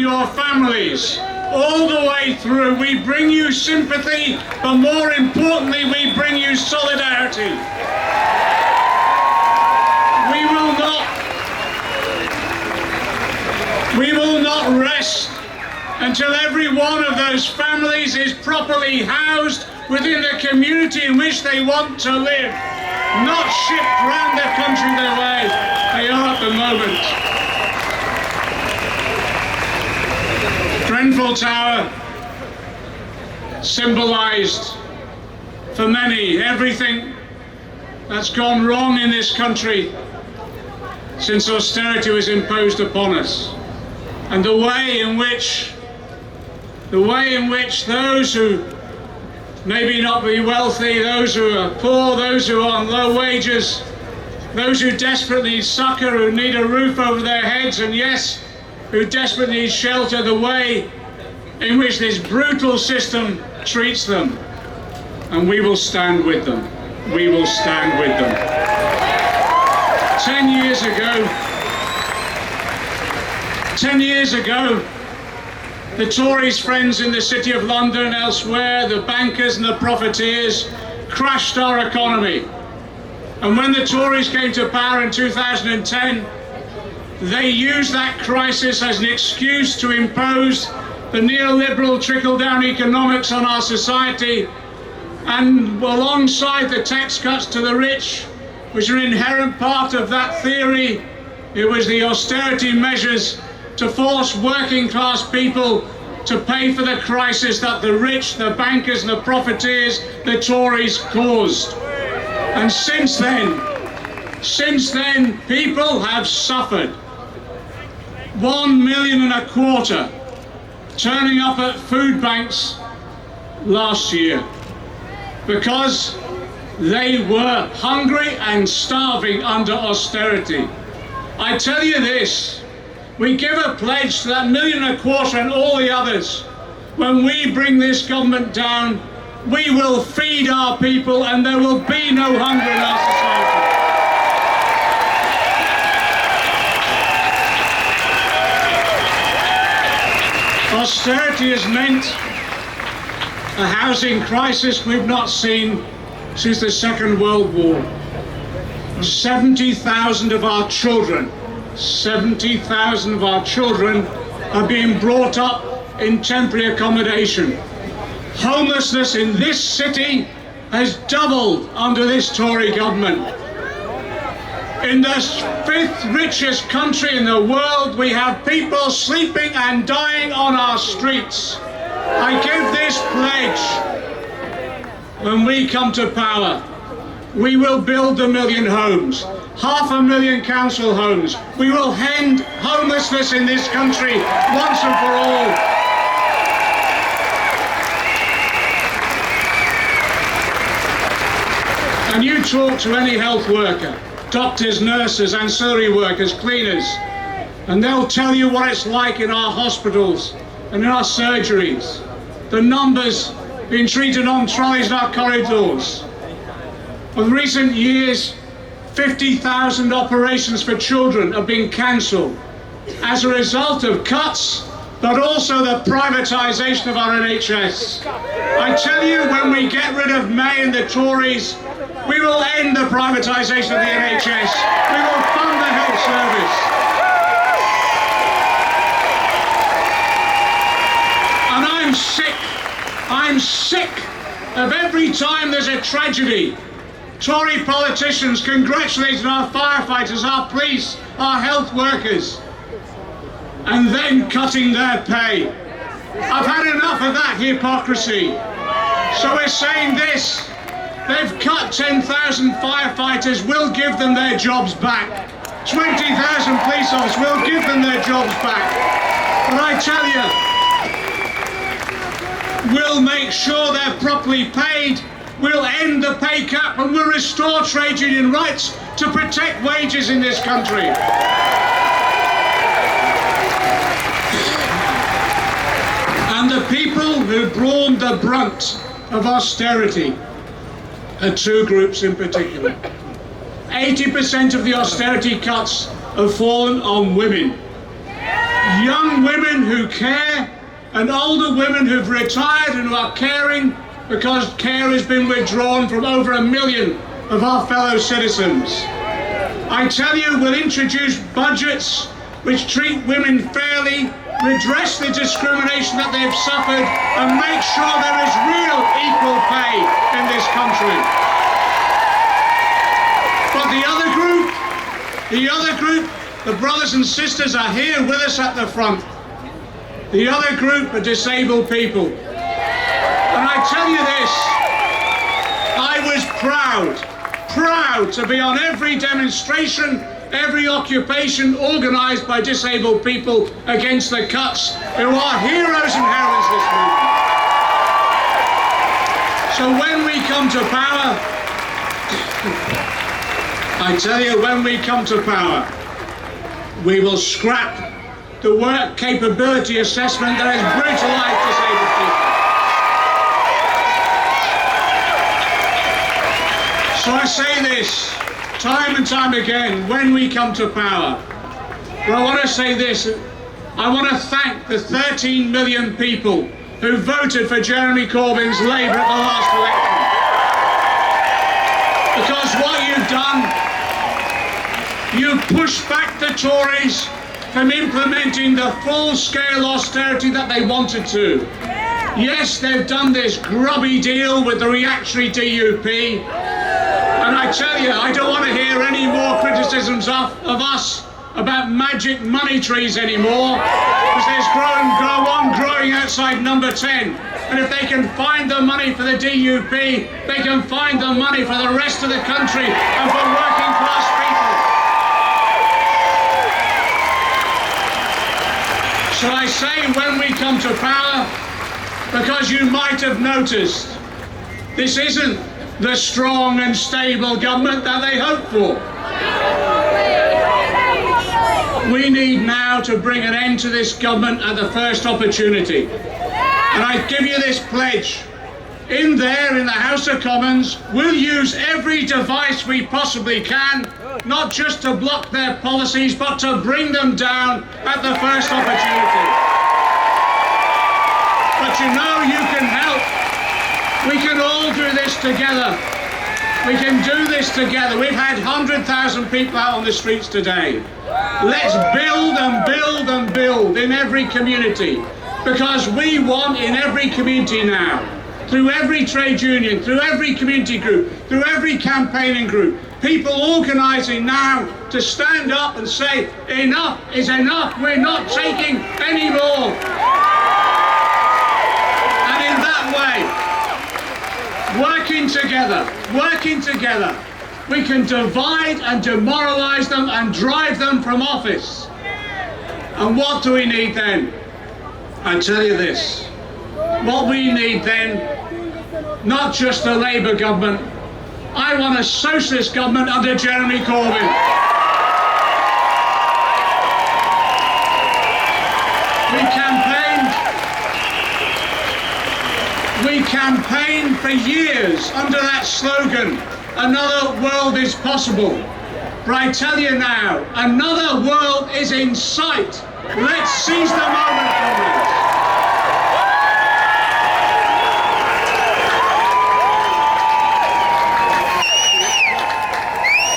your families. All the way through, we bring you sympathy, but more importantly, we bring you solidarity. We will not rest until every one of those families is properly housed within the community in which they want to live, not shipped round the country the way they are at the moment. Grenfell Tower symbolised for many everything that's gone wrong in this country since austerity was imposed upon us, and the way in which those who maybe not be wealthy, those who are poor, those who are on low wages, those who desperately need succour, who need a roof over their heads, and yes, who desperately need shelter, the way in which this brutal system treats them. And we will stand with them. We will stand with them. 10 years ago, the Tories' friends in the City of London and elsewhere, the bankers and the profiteers, crashed our economy. And when the Tories came to power in 2010, they used that crisis as an excuse to impose the neoliberal trickle-down economics on our society, and alongside the tax cuts to the rich, which are an inherent part of that theory, it was the austerity measures to force working class people to pay for the crisis that the rich, the bankers and the profiteers, the Tories caused. And since then, people have suffered. 1.25 million turning up at food banks last year because they were hungry and starving under austerity. I tell you this, we give a pledge to that 1.25 million and all the others. When we bring this government down, we will feed our people and there will be no hunger in our society. Austerity has meant a housing crisis we've not seen since the Second World War. 70,000 of our children are being brought up in temporary accommodation. Homelessness in this city has doubled under this Tory government. In the 5th richest country in the world, we have people sleeping and dying on our streets. I give this pledge. When we come to power, we will build 1 million homes, 500,000 council homes. We will end homelessness in this country once and for all. And you talk to any health worker, doctors, nurses, ancillary workers, cleaners, and they'll tell you what it's like in our hospitals and in our surgeries. The numbers being treated on trolleys in our corridors. In recent years, 50,000 operations for children have been cancelled as a result of cuts, but also the privatisation of our NHS. I tell you, when we get rid of May and the Tories, we will end the privatisation of the NHS. We will fund the health service. And I'm sick of every time there's a tragedy, Tory politicians congratulating our firefighters, our police, our health workers, and then cutting their pay. I've had enough of that hypocrisy. So we're saying this. They've cut 10,000 firefighters, we'll give them their jobs back. 20,000 police officers, we'll give them their jobs back. But I tell you, we'll make sure they're properly paid, we'll end the pay cap, and we'll restore trade union rights to protect wages in this country. And the people who borne the brunt of austerity are two groups in particular. 80% of the austerity cuts have fallen on women. young women who care, and older women who've retired and who are caring because care has been withdrawn from over 1 million of our fellow citizens. I tell you, we'll introduce budgets which treat women fairly, redress the discrimination that they've suffered, and make sure there is real equal pay in this country. But the other group, the brothers and sisters are here with us at the front. The other group are disabled people. And I tell you this, I was proud to be on every demonstration, every occupation organised by disabled people against the cuts who are heroes and heroines this movement. So when we come to power, I tell you, when we come to power, we will scrap the work capability assessment that has brutalised disabled people. So I say this time and time again, when we come to power. But I want to say this, I want to thank the 13 million people who voted for Jeremy Corbyn's Labour at the last election. Because what you've done, you've pushed back the Tories from implementing the full-scale austerity that they wanted to. Yes, they've done this grubby deal with the reactionary DUP. And I tell you, I don't want to hear any more criticisms of us about magic money trees anymore, because there's one growing outside number 10. And if they can find the money for the DUP, they can find the money for the rest of the country and for working class people. So I say, when we come to power, because you might have noticed, this isn't the strong and stable government that they hoped for. We need now to bring an end to this government at the first opportunity. And I give you this pledge. In there, in the House of Commons, we'll use every device we possibly can, not just to block their policies, but to bring them down at the first opportunity. But you know, you can help. We can all do this together. We can do this together. We've had 100,000 people out on the streets today. Let's build and build and build in every community, because we want in every community now, through every trade union, through every community group, through every campaigning group, people organising now to stand up and say, enough is enough, we're not taking any more. And in that way, working together, we can divide and demoralise them and drive them from office. And what do we need then? I tell you this, what we need then, not just a Labour government, I want a socialist government under Jeremy Corbyn. We campaigned for years under that slogan, another world is possible. But I tell you now, another world is in sight. Let's seize the moment, comrades.